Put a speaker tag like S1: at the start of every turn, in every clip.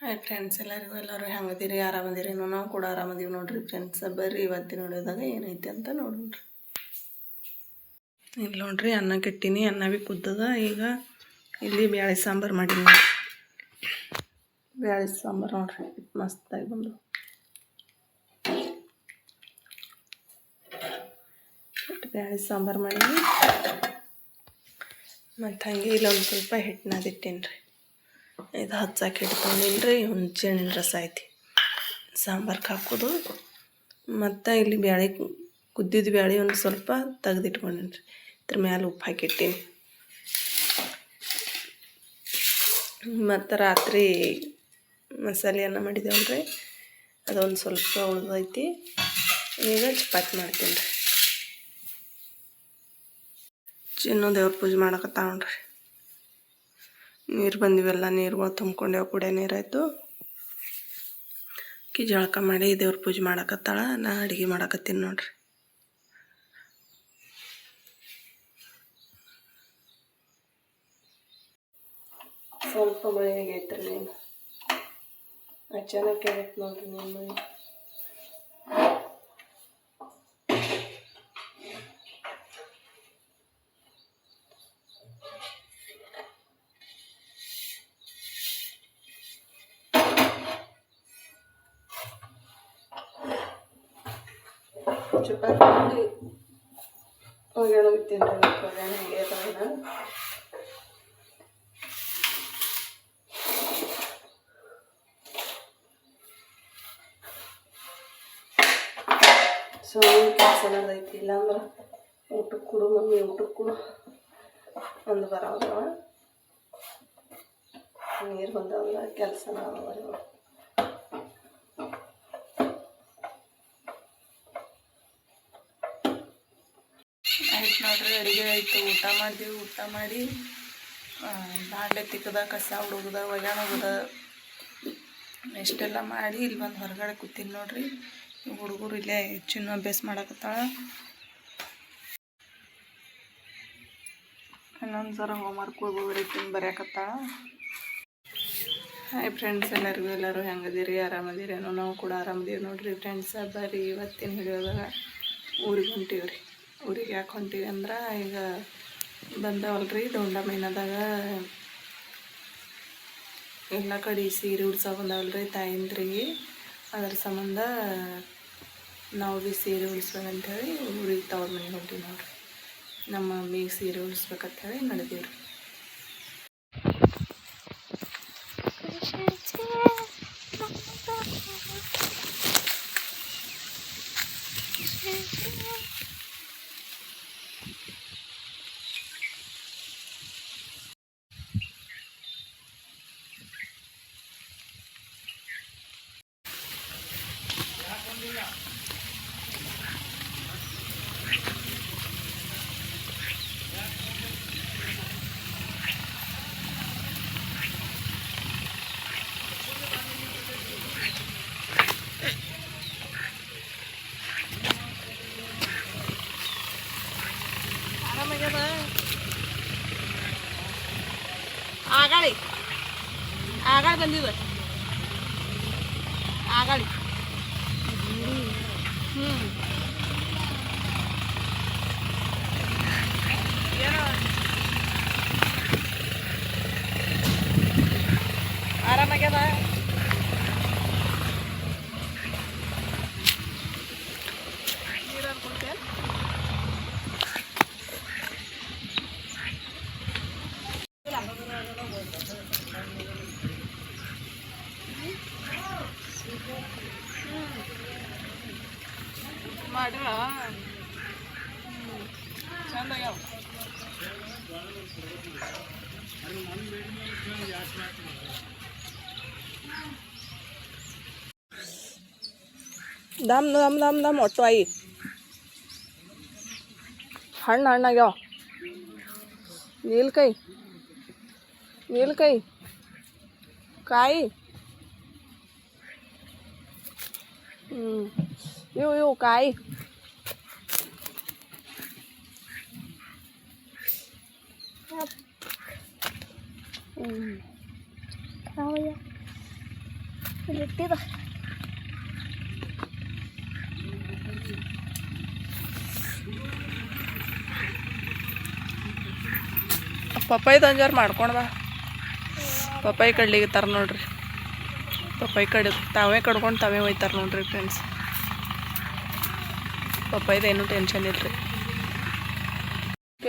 S1: Hi friends, ಎಲ್ಲರೂ ಹೆಂಗದಿರಿ? ಆರಾಮದಿರಿ? ನಾವು ಕೂಡ ಆರಾಮದೀವಿ ನೋಡ್ರಿ ಫ್ರೆಂಡ್ಸ್. ಬರ್ರಿ ಇವತ್ತಿನ ನೋಡಿದಾಗ ಏನೈತಿ ಅಂತ ನೋಡ್ರಿ. ಇಲ್ಲಿ ನೋಡ್ರಿ, ಅನ್ನ ಕೆಟ್ಟಿನಿ, ಅನ್ನ ಭೀ ಕುದ್ದದ. ಈಗ ಇಲ್ಲಿ ಬ್ಯಾಳೆ ಸಾಂಬಾರು ಮಾಡೀನಿ. ಬ್ಯಾಳೆ ಸಾಂಬಾರು ನೋಡ್ರಿ ಮಸ್ತಾಗಿ ಬಂದು. ಬ್ಯಾಳೆ ಸಾಂಬಾರು ಮಾಡೀನಿ. ಮತ್ತು ಹಂಗೆ ಇಲ್ಲೊಂದು ಸ್ವಲ್ಪ ಹಿಟ್ಟು ನಾದಿಟ್ಟೇನಿ ರೀ. ಇದು ಹಚ್ಚಾಕಿ ಇಟ್ಕೊಂಡಿಲ್ರಿ. ಹುಣಸೆಹಣ್ಣಿನ ರಸ ಐತಿ, ಸಾಂಬಾರ್ಗೆ ಹಾಕೋದು. ಮತ್ತು ಇಲ್ಲಿ ಬ್ಯಾಳೆ ಕುದ್ದಿದ ಬ್ಯಾಳೆ ಒಂದು ಸ್ವಲ್ಪ ತೆಗೆದಿಟ್ಕೊಂಡೇನಿ ರೀ. ಇದ್ರ ಮ್ಯಾಲೆ ಉಪ್ಪು ಹಾಕಿಟ್ಟೀನಿ. ಮತ್ತು ರಾತ್ರಿ ಮಸಾಲೆ ಅನ್ನ ಮಾಡಿದೇವಲ್ರಿ, ಅದೊಂದು ಸ್ವಲ್ಪ ಉಳ್ದೈತಿ. ಈಗ ಚಪಾತಿ ಮಾಡ್ತೀನಿ ರೀ. ಚಿನ್ನು ದೇವ್ರ ಪೂಜೆ ಮಾಡಕತ್ತ ನೋಡ್ರಿ. ನೀರು ಬಂದಿವೆಲ್ಲ, ನೀರುಗಳು ತುಂಬ್ಕೊಂಡೇವು. ಕುಡಿಯೋ ನೀರಾಯಿತು. ಜಳಕ ಮಾಡಿ ದೇವ್ರ ಪೂಜೆ ಮಾಡಕತ್ತಾಳ. ನಾ ಅಡುಗೆ ಮಾಡಕತ್ತೀನಿ ನೋಡ್ರಿ. ಸ್ವಲ್ಪ ಮಳೆ ಆಗೈತ್ರಿ. ನೀನು ಅಚಾನಕ್ ಆಗೈತೆ ನೋಡ್ರಿ ನೀನು ಮಳೆ. ಚಪಾತಿ ಮಾಡಿ ಒಗ್ಯಾಣ ಬಿತ್ತೀನಿ ರೀ. ಒಗ್ಯಾಣ ಹಂಗೆ ಅದಾವ. ಸೊ ಕೆಲಸ ನಡೆದೈತಿ. ಇಲ್ಲಾಂದ್ರೆ ಊಟಕ್ಕೆ ಕೊಡು ಮಮ್ಮಿ, ಊಟಕ್ಕೆ ಕೊಡು ಒಂದು ಬರೋದವ. ನೀರು ಬಂದವಲ್ಲ, ಕೆಲಸ ನಾವು ಆಯ್ತು ನೋಡ್ರಿ. ಅಡುಗೆ ಆಯಿತು, ಊಟ ಮಾಡಿದೆವು. ಊಟ ಮಾಡಿ ಬಾಂಡೆ ತಿಕ್ಕದ, ಕಸ ಹುಡುಗದ, ಒಗ್ಯಾಣ ಹೋಗುದ, ಇಷ್ಟೆಲ್ಲ ಮಾಡಿ ಇಲ್ಲಿ ಬಂದು ಹೊರಗಡೆ ಕೂತೀನಿ ನೋಡ್ರಿ. ಹುಡುಗರು ಇಲ್ಲೇ ಚಿನ್ನು ಅಭ್ಯಾಸ ಮಾಡಕತ್ತಾಳ. ಇನ್ನೊಂದು ಸರ ಹೋಮ್ವರ್ಕ್ ಬರೀತೀನಿ, ಬರೆಯಕತ್ತಾಳ. ಹಾಯ್ ಫ್ರೆಂಡ್ಸ್, ಎಲ್ಲರೂ ಹೆಂಗದಿರಿ? ಆರಾಮದಿರೇನೋ? ನಾವು ಕೂಡ ಆರಾಮದೀವಿ ನೋಡ್ರಿ ಫ್ರೆಂಡ್ಸ್. ಬರ್ರಿ ಇವತ್ತಿನ ಹಿಡಿಯೋದಾಗ ಊರಿಗೆ ಹೊಂಟೀವಿ ರೀ. ಊರಿಗೆ ಯಾಕೆ ಹೊಂಟೀವಿ ಅಂದ್ರೆ, ಈಗ ಬಂದವಲ್ರಿ ದೊಂಡ ಮೈನದಾಗ ಎಲ್ಲ ಕಡೆ ಸೀರೆ ಉಡ್ಸೋ ಬಂದವಲ್ರಿ ತಾಯಿಂದ್ರಿಗೆ. ಅದ್ರ ಸಂಬಂಧ ನಾವು ಭೀ ಸೀರೆ ಉಡಿಸ್ಬೇಕಂತೇಳಿ ಊರಿಗೆ ತವ್ರ ಮನೆಗೆ ಹೊಂಟೀವಿ ನೋಡ್ರಿ. ನಮ್ಮ ಮಮ್ಮಿಗೆ ಸೀರೆ ಉಡಿಸ್ಬೇಕಂತೇಳಿ ನಡೆದೀವ್ರಿ. ಆಗಾಳಿ ಬಂದಿವೆ, ಆಗಾಳಿ. ಏನೋ ಆರಾಮಾಗ್ಯದ. ನೀರು ಅನ್ಕೊಳ್ತೇನೆ. ಮಾಡಿರ ಚಂದ ಆಗ್ಯಾವ. ದಮ್ ದಮ್ ದಮ್ ದಮ್ ಒಟ್ಟು ಆಯಿ ಹಣ್ಣಾಗ್ಯಾವ. ನೀಲ್ಕೈ ಕಾಯಿ. ಇವು ಕಾಯಿ.
S2: ಇಟ್ಟಿದ
S1: ಪಪ್ಪಾಯಿ ತಂಜಾರು ಮಾಡ್ಕೊಂಡು ಬಾ. ಪಪ್ಪಾಯಿ ಕಡ್ಲಿಗೆ ತರ ನೋಡ್ರಿ. ಪಪ್ಪಾಯಿ ಕಡಿ ತಾವೇ ಕಡ್ಕೊಂಡು ತಾವೇ ಒಯ್ತಾರೆ ನೋಡ್ರಿ ಫ್ರೆಂಡ್ಸ್. ಪಪ್ಪಾಯಿದೇನು ಟೆನ್ಷನ್ ಇಲ್ರಿ.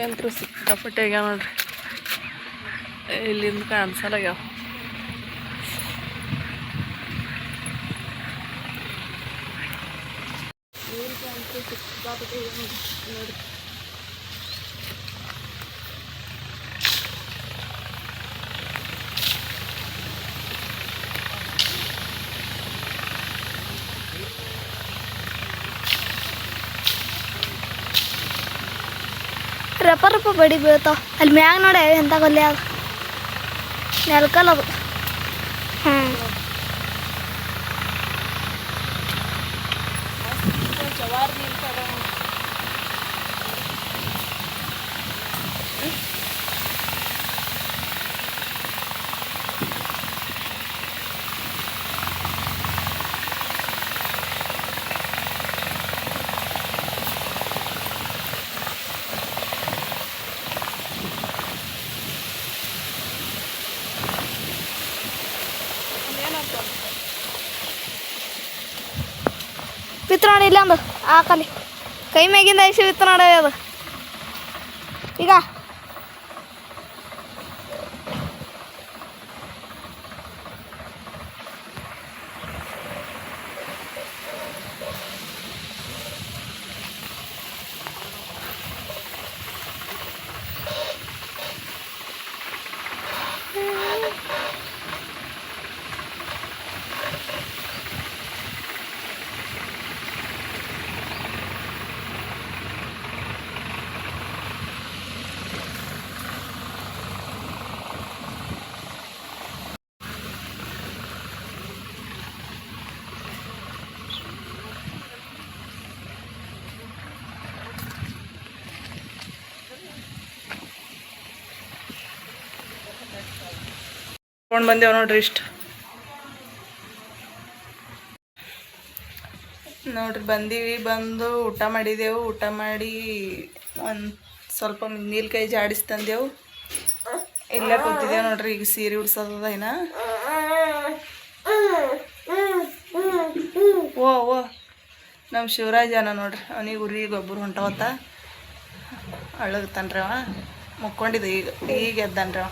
S1: ಅಂತೂ ಸಿಕ್ಕಾಪಟ್ಟೆ ಆಗ್ಯಾವ ನೋಡ್ರಿ. ಇಲ್ಲಿಂದ ಕಾಣಿಸಲ್ಲಾಗ್ಯಾವ. ಅಂತೂ ಸಿಕ್ಕಾಪಟ್ಟೆ ನೋಡ್ರಿ.
S2: ರಪ್ಪ ರಪ್ಪ ಬಡಿ ಬೀಳ್ತಾವ. ಅಲ್ಲಿ ಮ್ಯಾಗ ನೋಡಿ ಎಂತ ಕೊಲ್ಲೆ ಅದು ನೆಲ್ಕಲ್ ಅದು.
S1: ಜವಾರಿ ನಿಲ್ತದ.
S2: ಬಿತ್ತು ನೋಡಿ ಇಲ್ಲ ಒಂದು ಆಕಲಿ ಕೈ ಮ್ಯಾಗಿಂದ ಐಸಿ ಬಿತ್ತು ನೋಡಿ ಅದು. ಈಗ
S1: ತೊಗೊಂಡು ಬಂದೇವು ನೋಡ್ರಿ. ಇಷ್ಟು ನೋಡ್ರಿ ಬಂದೀವಿ. ಬಂದು ಊಟ ಮಾಡಿದೆವು. ಊಟ ಮಾಡಿ ಒಂದು ಸ್ವಲ್ಪ ನೀಲ್ ಕೈ ಜಾಡಿಸಿ ತಂದೆವು. ಇಲ್ಲೇ ಕೂತಿದ್ದೇವೆ ನೋಡ್ರಿ. ಈಗ ಸೀರೆ ಉಡ್ಸೋದದ ಏನ. ಓ ನಮ್ಮ ಶಿವರಾಜನ ನೋಡ್ರಿ. ಅವನಿಗೆ ಉರಿ ಗೊಬ್ಬರ ಹೊಂಟವತ್ತ ಅಳ್ಳಗತ್ತಾನ್ರಿ. ಅವ ಮುಕ್ಕೊಂಡಿದ್ದ ಈಗ ಎದ್ದಾನ್ರಿ. ಅವ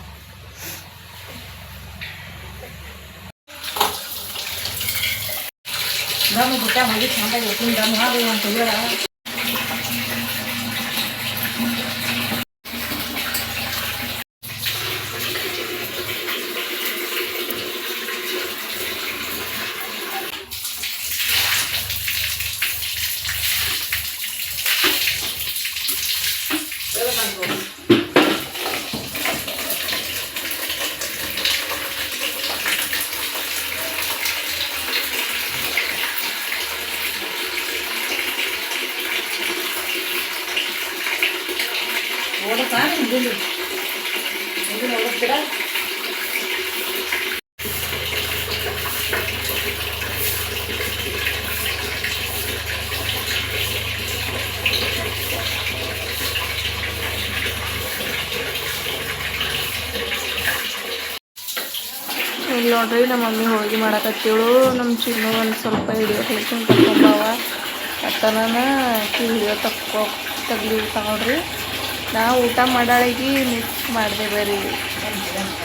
S1: ಇಲ್ಲಿ ನೋಡ್ರಿ ನಮ್ಮ ಮಮ್ಮಿ ಹೋಳಿಗೆ ಮಾಡಕತ್ತೀವಳು. ನಮ್ಮ ಚಿನ್ನು ಒಂದು ಸ್ವಲ್ಪ ಹಿಡಿಯೋ ಹಿಡ್ಕೊಂಡು ತಗೊಂಬಾವ ಅತ್ತನ ಹಿಡಿಯೋ ತೆಗ್ಲಿ ತಗೊಳ್ರಿ. ನಾವು ಊಟ ಮಾಡಾಳಿಗೆ ಮಿಕ್ಸ್ ಮಾಡಿದೆ ಬರೀ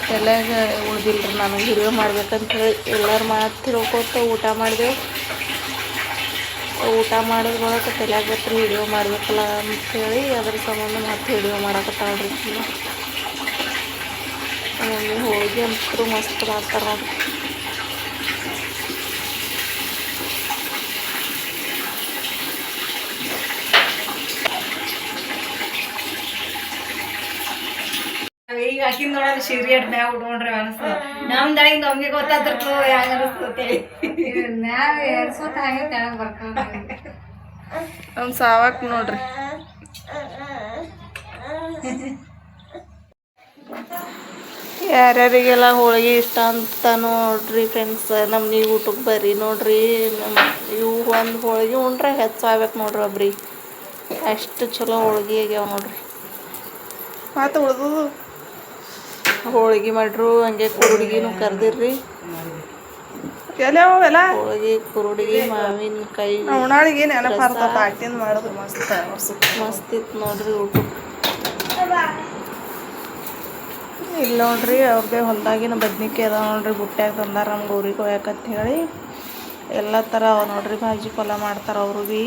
S1: ತಲೆಯಾಗ ಉಳ್ದಿಲ್ರಿ. ನನಗೆ ಹಿಡಿಯೋ ಮಾಡ್ಬೇಕಂತ ಹೇಳಿ ಎಲ್ಲರೂ ಮಾತು ತಿಳ್ಕೊತ ಊಟ ಮಾಡಿದೆವು. ಊಟ ಮಾಡೋದ್ರೊಳಗೆ ತಲೆಯಾಗ ಬತ್ರಿ ಹಿಡಿಯೋ ಮಾಡ್ಬೇಕಲ್ಲ ಅಂಥೇಳಿ ಅದ್ರ ಸಂಬಂಧ ಮತ್ತೆ ಹಿಡಿಯೋ ಮಾಡಕತ್ತಾಳ್ರಿ. ಮಮ್ಮಿ ಹೋಳಿಗೆ ಅಂತೂ ಮಸ್ತ್ ಮಾಡ್ತಾರೆ ನೋಡ್ರಿ.
S3: ಈಗ ಹಾಕಿನ ನೋಡೋದು ಸೀರಿಯಟ್ ಮ್ಯಾಗ ಉಡ್ಕೊಂಡ್ರಿ ಅನಿಸ್ತದ. ನಮ್ಮ ದಳಿಗೆ ನಮ್ಗೆ ಗೊತ್ತಾದ್ರೂ ಹೆಂಗ ಅನಿಸ್ತದೆ. ಮ್ಯಾಗ ಎರ್ಸೋತ ಹಾಗೆ ತೆಳಗ್ ಬರ್ಕೊಂಡು
S1: ಒಂದು ಸಾವಕ್ ನೋಡ್ರಿ. ಯಾರ್ಯಾರಿಗೆಲ್ಲ ಹೋಳಿಗೆ ಇಷ್ಟ ಅಂತ ನೋಡ್ರಿ ಫ್ರೆಂಡ್ಸ್, ನಮ್ಮ ನೀವು ಊಟಕ್ಕೆ ಬರ್ರಿ ನೋಡ್ರಿ. ನಮ್ಮ ಇವು ಒಂದು ಹೋಳಿಗೆ ಉಂಡ್ರೆ ಹೆಚ್ಚಾಗ್ಬೇಕು ನೋಡ್ರಿ ಒಬ್ರಿಗೆ, ಅಷ್ಟು ಚಲೋ ಹೋಳಿಗೆ ಆಗ್ಯಾವ ನೋಡ್ರಿ. ಮತ್ತು ಉಳ್ದು ಹೋಳಿಗೆ ಮಾಡ್ರು, ಹಂಗೆ ಕುರುಡಿಗಿನೂ ಕರ್ದಿರ್ರಿ. ಎಲ್ಲ ಹೋಳಿಗೆ ಕುರುಡಿಗೆ ಮಾವಿನಕಾಯಿ ಉಣಾಳಿಗೆ ಮಾಡೋದು ಮಸ್ತ್ ಇತ್ತು ನೋಡ್ರಿ ಊಟ. ಇಲ್ಲ ನೋಡ್ರಿ ಅವ್ರದ್ದೇ ಹೊಲ್ದಾಗಿನ ಬದ್ನಿಕಾಯಿ ಅದಾವ ನೋಡ್ರಿ, ಬುಟ್ಟ್ಯಾಗ ತಂದಾರ ನಮ್ಗೆ ಊರಿಗೆ ಹೋಗ್ಯಾಕಂತ ಹೇಳಿ. ಎಲ್ಲ ಥರ ಅವ ನೋಡ್ರಿ, ಭಾಜಿ ಪಲ್ಯ ಮಾಡ್ತಾರೆ ಅವರು ಭೀ.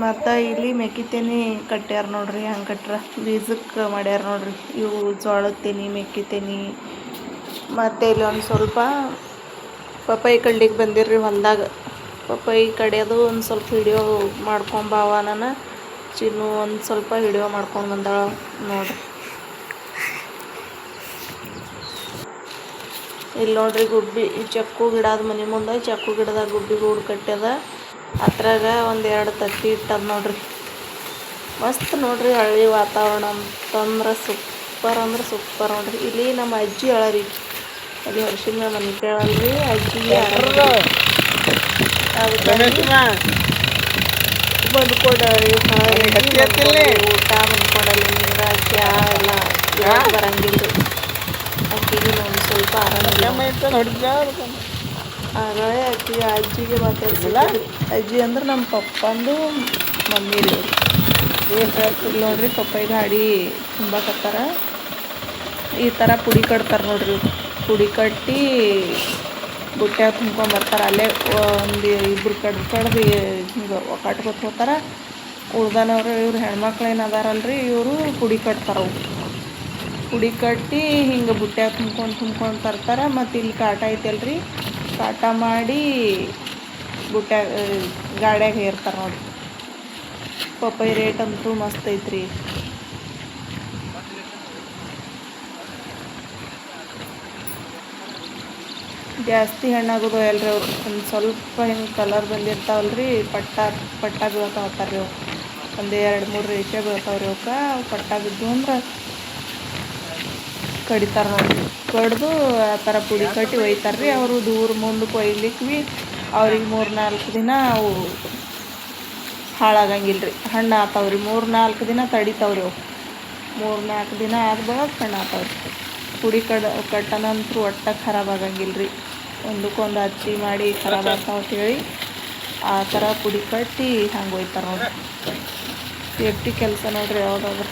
S1: ಮತ್ತು ಇಲ್ಲಿ ಮೆಕ್ಕಿತೇನಿ ಕಟ್ಟ್ಯಾರ ನೋಡ್ರಿ, ಹಂಗೆ ಕಟ್ರ ಬೀಜಕ್ಕೆ ಮಾಡ್ಯಾರ ನೋಡ್ರಿ. ಇವು ಜೋಳದ ತೆನಿ, ಮೆಕ್ಕಿತೇನಿ. ಮತ್ತು ಇಲ್ಲಿ ಒಂದು ಸ್ವಲ್ಪ ಪಪ್ಪಾಯಿ ಕಡ್ಲಿಕ್ಕೆ ಬಂದಿರ್ರಿ ಹೊಲ್ದಾಗ. ಪಪ್ಪಾಯಿ ಕಡಿಯೋದು ಒಂದು ಸ್ವಲ್ಪ ವಿಡಿಯೋ ಮಾಡ್ಕೊಂಬಾವ ನಾನು ಚಿನ್ನು ಒಂದು ಸ್ವಲ್ಪ ವಿಡಿಯೋ ಮಾಡ್ಕೊಂಡು ಬಂದಾಳ ನೋಡ್ರಿ. ಇಲ್ಲಿ ನೋಡ್ರಿ ಗುಬ್ಬಿ, ಈ ಚಕ್ಕು ಗಿಡದ ಮನೆ ಮುಂದೆ ಚಕ್ಕು ಗಿಡದಾಗ ಗುಬ್ಬಿ ಗೂಡು ಕಟ್ಟ್ಯದ. ಅದ್ರಾಗ ಒಂದೆರಡು ತತ್ತಿ ಇಟ್ಟದ ನೋಡ್ರಿ. ಮಸ್ತ್ ನೋಡ್ರಿ ಹಳ್ಳಿ ವಾತಾವರಣ ಅಂತಂದ್ರೆ ಸೂಪರ್ ನೋಡ್ರಿ. ಇಲ್ಲಿ ನಮ್ಮ ಅಜ್ಜಿ ಅಳರಿ, ಅಲ್ಲಿ ವರ್ಷದ ಮನೆ ಕೇಳಲ್ರಿ ಅಜ್ಜಿಗೆ ಬಂದ್ಕೊಡ್ರಿ ಊಟ ಬಂದ್ಕೊಡಲ್ಲಿ ನೀರ ಚಾ ಎಲ್ಲ ಬರಂಗಿಲ್ಲ ರೀ. ಅಕ್ಕಿಗೆ ಒಂದು ಸ್ವಲ್ಪ ಆರಾಮಿಲ್ಲ. ಆಗಲೇ ಅಜ್ಜಿಗೆ ಮಾತಾಡ್ಸಿಲ್ಲ. ಅಜ್ಜಿ ಅಂದ್ರೆ ನಮ್ಮ ಪಪ್ಪಂದು ಮಮ್ಮಿ ರೀ. ಇಲ್ಲಿ ನೋಡ್ರಿ ಪಪ್ಪಾಯಿ ಗಾಡಿ ತುಂಬಾಕತ್ತಾರ. ಈ ಥರ ಪುಡಿ ಕಟ್ತಾರೆ ನೋಡ್ರಿ, ಪುಡಿ ಕಟ್ಟಿ ಬುಟ್ಟ್ಯಾಗ ತುಂಬ್ಕೊಂಬರ್ತಾರೆ. ಅಲ್ಲೇ ಒಂದು ಇಬ್ಬರು ಕಡ್ದು ಹಿಂಗೆ ಕಟ್ಕೊತ ಹೋಗ್ತಾರೆ. ಉಳ್ದನವ್ರು ಇವ್ರು ಹೆಣ್ಮಕ್ಳು ಏನು ಅದಾರಲ್ರಿ, ಇವರು ಪುಡಿ ಕಟ್ತಾರವು. ಪುಡಿ ಕಟ್ಟಿ ಹಿಂಗೆ ಬುಟ್ಟ್ಯಾಗ ತುಂಬ್ಕೊಂಡು ತರ್ತಾರೆ. ಮತ್ತು ಇಲ್ಲಿ ಕಾಟ ಐತಲ್ರಿ, ಕಾಟ ಮಾಡಿ ಬುಟ್ಟ್ಯಾಗ ಗಾಡ್ಯಾಗ ಹೇರ್ತಾರೆ ನೋಡ್ರಿ. ಪಪ್ಪಾಯಿ ರೇಟ್ ಅಂತೂ ಮಸ್ತ್ ಐತ್ರಿ. ಜಾಸ್ತಿ ಹಣ್ಣಾಗೋದು ಅಲ್ರಿ ಅವ್ರು, ಒಂದು ಸ್ವಲ್ಪ ಹಿಂಗೆ ಕಲರ್ ಬಂದಿರ್ತಾವಲ್ರಿ, ಪಟ್ಟ ಬೀಳ್ತಾವತ್ತಾರ ರೀ ಅವು. ಒಂದು 2-3 ರೇಷೆ ಬೀಳ್ತಾವ್ರಿ ಅವಕ್ಕೆ. ಅವು ಪಟ್ಟ ಬಿದ್ದು ಅಂದ್ರೆ ಕಡಿತಾರೆ ನೋಡ್ರಿ. ಕಡ್ದು ಆ ಥರ ಪುಡಿ ಕಟ್ಟಿ ಒಯ್ತಾರ್ರಿ. ಅವರು ದೂರ ಮುಂದಕ್ಕೆ ಒಯ್ಲಿಕ್ಕೆ ಭೀ ಅವ್ರಿಗೆ 3-4 ದಿನ ಅವು ಹಾಳಾಗಂಗಿಲ್ಲ ರೀ, ಹಣ್ಣು ಆತಾವ್ರಿ. 3-4 ದಿನ ತಡಿತಾವ್ರಿ ಅವು. 3-4 ದಿನ ಆದ ಬಳಕ ಹಣ್ಣು ಆತಾವ್ರಿ. ಪುಡಿ ಕಟ್ಟ ನಂತರ ಒಟ್ಟ ಖರಾಬ್ ಆಗಂಗಿಲ್ಲ ರೀ. ಒಂದಕ್ಕೊಂದು ಹಚ್ಚಿ ಮಾಡಿ ಖರಾಬ್ ಆಗ್ತಾವ ಅಂತೇಳಿ ಆ ಥರ ಪುಡಿ ಕಟ್ಟಿ ಹಂಗೆ ಒಯ್ತಾರೆ ನೋಡ್ರಿ. ಸೇಫ್ಟಿ ಕೆಲಸ ನೋಡ್ರಿ ಯಾವುದಾದ್ರು.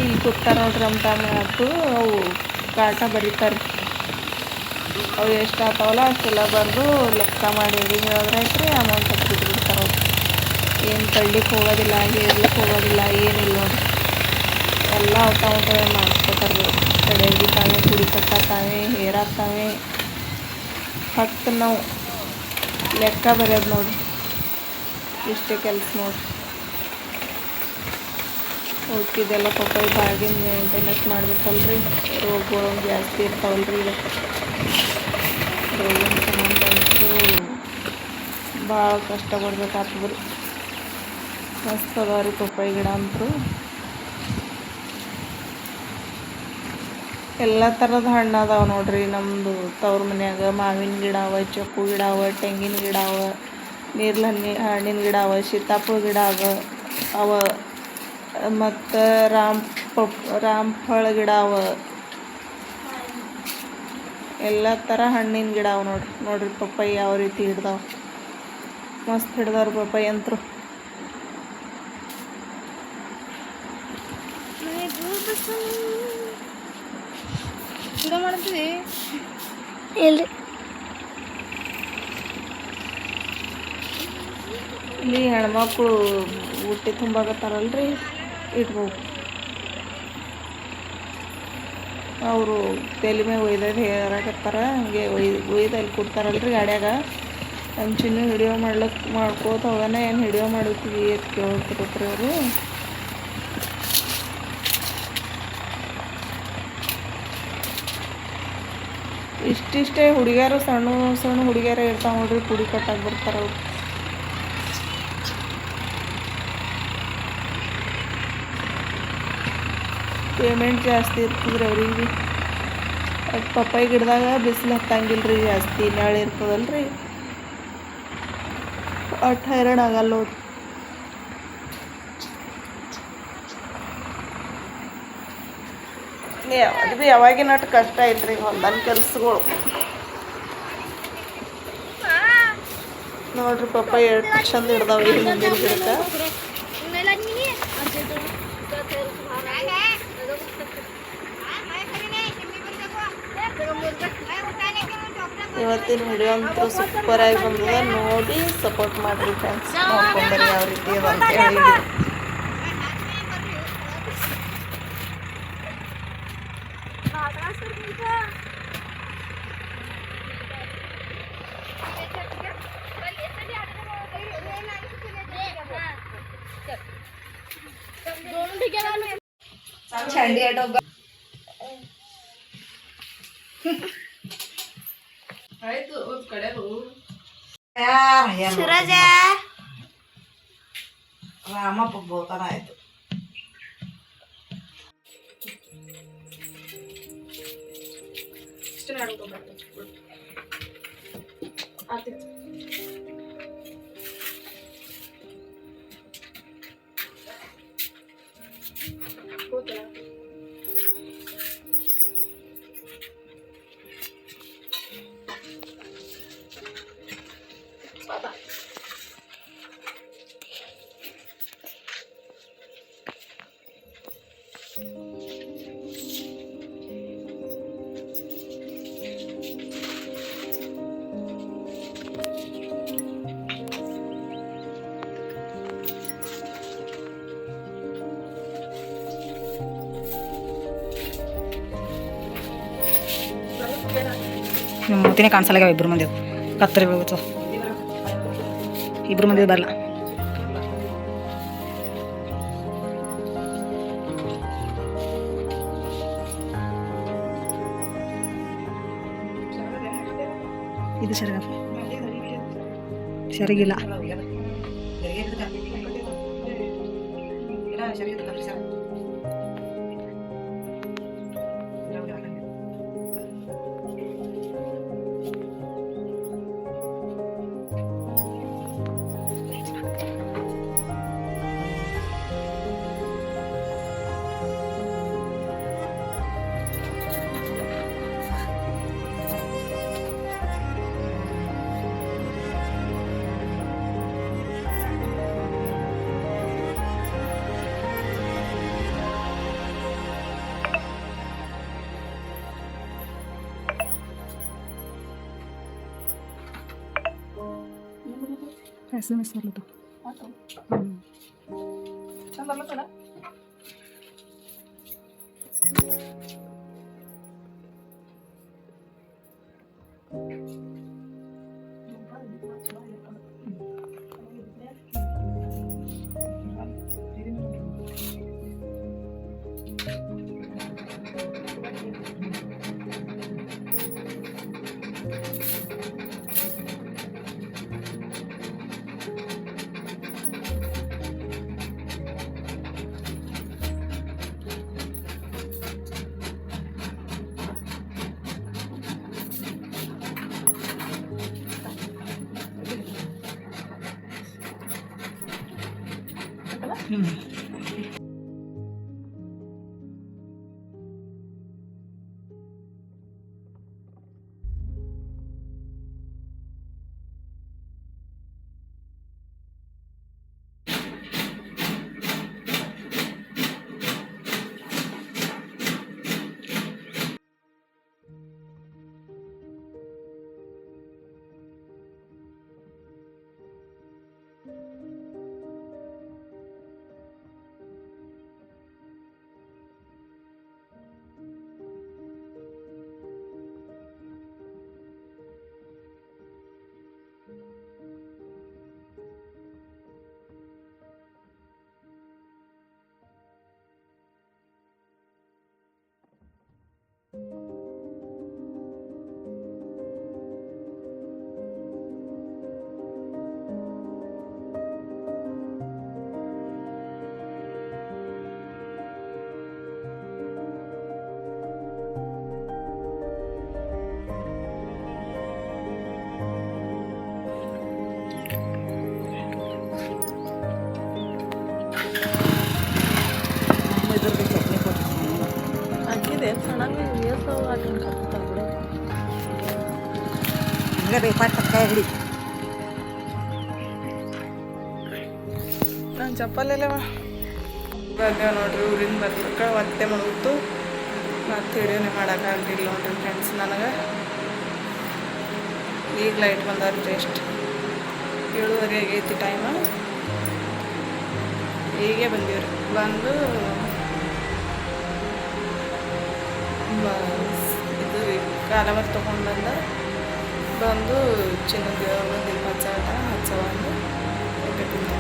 S1: ಈಗ ಕೂತಾರ ನೋಡ್ರಿ ನಮ್ಮ ತಾನೇ ಆಯ್ತು. ಅವು ಕಾಟ ಬರೀತಾರೆ. ಅವು ಎಷ್ಟು ಆಗ್ತಾವಲ್ಲ ಅಷ್ಟೆಲ್ಲ ಬಂದು ಲೆಕ್ಕ ಮಾಡಿ ಹೇಳಿದ್ರಾಯ್ತು ರೀ, ಅಮೌಂಟ್ ಅಂತ ಬಿಟ್ಬಿಡ್ತಾರೆ ಅವ್ರು. ಏನು ತಳ್ಳಿಕ್ಕೆ ಹೋಗೋದಿಲ್ಲ, ಹೇರ್ಲಿಕ್ಕೆ ಹೋಗೋದಿಲ್ಲ, ಏನಿಲ್ಲ ನೋಡ್ರಿ. ಎಲ್ಲ ಔಟೇ ಮಾಡಿಸ್ಕೊತಾರೆ ರೀ. ಕಡೆಗೆ ತಾವೇ ಪುಡಿ ಕಟ್ಟಾತಾವೆ, ಹೇರಾಗ್ತಾವೆ. ಫಕ್ತ್ ನಾವು ಲೆಕ್ಕ ಬರೆಯೋದು ನೋಡ್ರಿ, ಇಷ್ಟೇ ಕೆಲಸ ನೋಡ್ರಿ. ಉಳ್ಕಿದೆಲ್ಲ ಪಪ್ಪಾಯಿ ಬಾಗಿನ ಮೇಂಟೆನೆನ್ಸ್ ಮಾಡ್ಬೇಕಲ್ರಿ. ರೋಗಗಳು ಜಾಸ್ತಿ ಇರ್ತಾವಲ್ರಿ. ಈಗ ರೋಗಿನ ಸಂಬಂಧಂತೂ ಭಾಳ ಕಷ್ಟ ಪಡ್ಬೇಕಾಗ್ತದೆ ರೀ. ಮಸ್ತ್ ಅದಾವ ರೀ ಪಪ್ಪಾಯಿ ಗಿಡ ಅಂತೂ. ಎಲ್ಲ ಥರದ ಹಣ್ಣು ಅದಾವೆ ನೋಡ್ರಿ. ನಮ್ಮದು ತವ್ರ ಮನ್ಯಾಗ ಮಾವಿನ ಗಿಡ ಅವ, ಚಕ್ಕು ಗಿಡ ಅವ, ತೆಂಗಿನ ಗಿಡ ಅವ, ಹಣ್ಣಿನ ಗಿಡ ಅವ, ಸೀತಾಫಲ ಗಿಡ ಅವ, ಮತ್ತು ರಾಮಫಳ ಗಿಡ ಅವ. ಎಲ್ಲ ಥರ ಹಣ್ಣಿನ ಗಿಡ ಅವ ನೋಡ್ರಿ. ಪಪ್ಪಾಯಿ ಯಾವ ರೀತಿ ಹಿಡ್ದಾವ, ಮಸ್ತ್ ಹಿಡ್ದವ್ರಿ ಪಪ್ಪಾಯಿ ಅಂತೂ.
S2: ಗಿಡ ಮಾಡ್ತೀವಿ ಇಲ್ರಿ.
S1: ಇಲ್ಲಿ ಹೆಣ್ಮಕ್ಳು ಊಟ ತುಂಬಾಕತ್ತಾರಲ್ರಿ, ಇಟ್ಬೋದು. ಅವರು ತಲೆ ಮ್ಯಾಗ ಒಯ್ದದ್ದು ಹೇರಾಕತ್ತಾರ. ಹಂಗೆ ಒಯ್ದು ಅಲ್ಲಿ ಕೊಡ್ತಾರಲ್ರಿ ಗಾಡ್ಯಾಗ. ನಮ್ಮ ಚಿನ್ನು ಹಿಡಿಯೋ ಮಾಡ್ಕೋತ ಹೋಗೋಣ, ಏನು ಹಿಡಿಯೋ ಮಾಡ್ತೀವಿ ಅಂತ ಕೇಳ್ತಿರತ್ರಿ ಅವರು. ಇಷ್ಟಿಷ್ಟೇ ಹುಡುಗಿಯರು, ಸಣ್ಣ ಹುಡುಗಿಯರೇ ಇರ್ತಾವೆ ನೋಡ್ರಿ, ಪುಡಿ ಕಟ್ಟಾಗಿ ಬರ್ತಾರೆ ಅವ್ರು. ಪೇಮೆಂಟ್ ಜಾಸ್ತಿ ಇರ್ತದ್ರಿ ಅವ್ರಿಗೆ. ಅದು ಪಪ್ಪಾಯಿ ಗಿಡದಾಗ ಬಿಸಿಲು ಹತ್ತಂಗಿಲ್ಲ ರೀ, ಜಾಸ್ತಿ ನೆರಳು ಇರ್ತದಲ್ಲ ರೀ, ಅಷ್ಟು ಹೈರಾಣ ಆಗಲ್ಲ ನೋಡ್ರಿ. ಅದು ಭೀ ಯಾವಾಗಿನ ಅಷ್ಟು ಕಷ್ಟ ಐತ್ರಿ ಹೊಲ್ದಾನ ಕೆಲ್ಸಗಳು. ನೋಡ್ರಿ ಪಪ್ಪಾಯಿ ಎಷ್ಟು ಚಂದ ಹಿಡ್ದಾವ ಇಲ್ಲಿ ಮುಂದಿನ ಗಿಡಕ್ಕೆ. ಇವತ್ತಿನ ವಿಡಿಯೋ ಅಂತೂ ಸೂಪರಾಗಿ ಬಂದದ. ನೋಡಿ ಸಪೋರ್ಟ್ ಮಾಡಿರಿ ಫ್ರೆಂಡ್ಸ್, ನೋಡ್ಕೊಂಬರಿ ಯಾವ ರೀತಿ ಅದ ಅಂತ ಹೇಳಿ.
S3: ಚಂಡಿ ಆಟೋ
S2: ಶಿರಾಜ
S3: ರಾಮಪ್ಪ ಬೋತನ ಆಯ್ತು.
S4: ನಿಮ್ಮ ಮೂತಿನೇ ಕಾಣಿಸಲ್ಲ ಇಬ್ರು ಮಂದಿ ಕತ್ತರಿ ಬೀಳ್ಬೇಕು. ಇಬ್ರು ಮಂದಿ ಬರಲ್ಲ. ಇದು ಸರಿಗಿಲ್ಲ. SMS ಬರ್ಲತ್ತ. ಇದ್ರದ್ದು ಚಟ್ನಿ ಕೊಟ್ಟು
S1: ಹಾಕಿದೆ ಸಣ್ಣಗೆ ಏರ್ತಾವ ಹಾಕೊಂಡು ಕಟ್ತಾವ ಬಿಡು.
S4: ಹಂಗೆ ಬೇಕಾದ ಕಾಯಿ ಹಿಡಿ.
S1: ನಾನು ಚಪ್ಪಲೆಲ್ಲವ ಬಂದೇವು ನೋಡ್ರಿ ಊರಿಂದ ಬರ್ಲಿಕ್ಕೆ ಒತ್ತೆ ಮುಳುಗಿತು. ಮತ್ತು ವಿಡಿಯೋನೇ ಮಾಡೋಕ್ಕಾಗಲಿಲ್ಲ ನೋಡ್ರಿ ಫ್ರೆಂಡ್ಸ್ ನನಗೆ. ಈಗ ಲೈಟ್ ಬಂದವ್ರಿ ಜಸ್ಟ್ 7:30 ಆಗೈತಿ ಟೈಮ. ಹೀಗೆ ಬಂದೀವ್ರಿ. ಬಂದು ಇದು ರೀ ಕಾಲಮರ್ ತೊಗೊಂಡು ಬಂದು ಚಿನ್ನದ ದೀಪ ಹಚ್ಚವ ಒಂದು ಊಟ ತಿಂದ